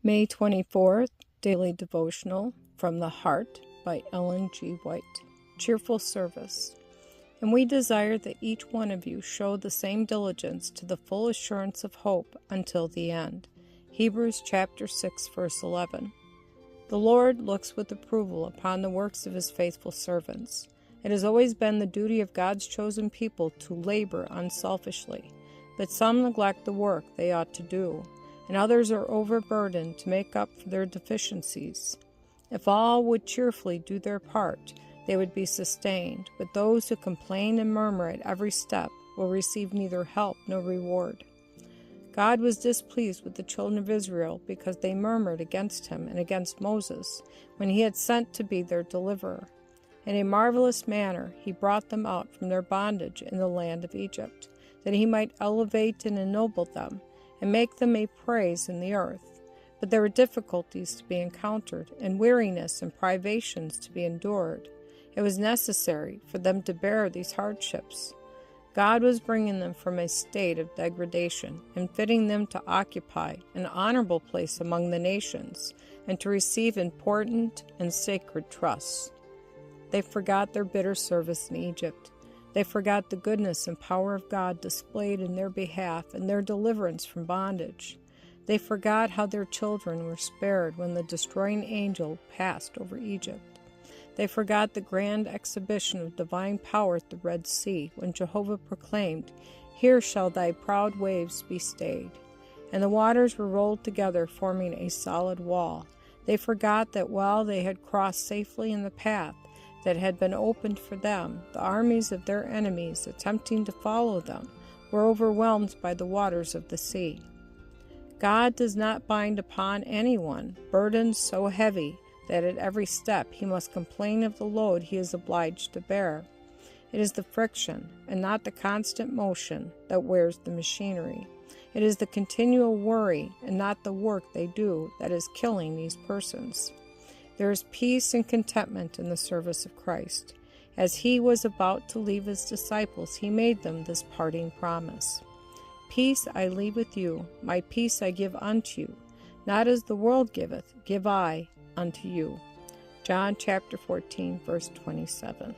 May 24th, Daily Devotional from the Heart by Ellen G. White. Cheerful Service. And we desire that each one of you show the same diligence to the full assurance of hope until the end. Hebrews chapter 6, verse 11. The Lord looks with approval upon the works of his faithful servants. It has always been the duty of God's chosen people to labor unselfishly, but some neglect the work they ought to do, and others are overburdened to make up for their deficiencies. If all would cheerfully do their part, they would be sustained, but those who complain and murmur at every step will receive neither help nor reward. God was displeased with the children of Israel because they murmured against him and against Moses when he had sent to be their deliverer. In a marvelous manner he brought them out from their bondage in the land of Egypt, that he might elevate and ennoble them, and make them a praise in the earth. But there were difficulties to be encountered, and weariness and privations to be endured. It was necessary for them to bear these hardships. God was bringing them from a state of degradation, and fitting them to occupy an honorable place among the nations, and to receive important and sacred trusts. They forgot their bitter service in Egypt. They forgot the goodness and power of God displayed in their behalf and their deliverance from bondage. They forgot how their children were spared when the destroying angel passed over Egypt. They forgot the grand exhibition of divine power at the Red Sea when Jehovah proclaimed, "Here shall thy proud waves be stayed." And the waters were rolled together, forming a solid wall. They forgot that while they had crossed safely in the path that had been opened for them, the armies of their enemies, attempting to follow them, were overwhelmed by the waters of the sea. God does not bind upon anyone burdens so heavy that at every step he must complain of the load he is obliged to bear. It is the friction, and not the constant motion, that wears the machinery. It is the continual worry, and not the work they do, that is killing these persons. There is peace and contentment in the service of Christ. As he was about to leave his disciples, he made them this parting promise. "Peace I leave with you, my peace I give unto you. Not as the world giveth, give I unto you." John chapter 14, verse 27.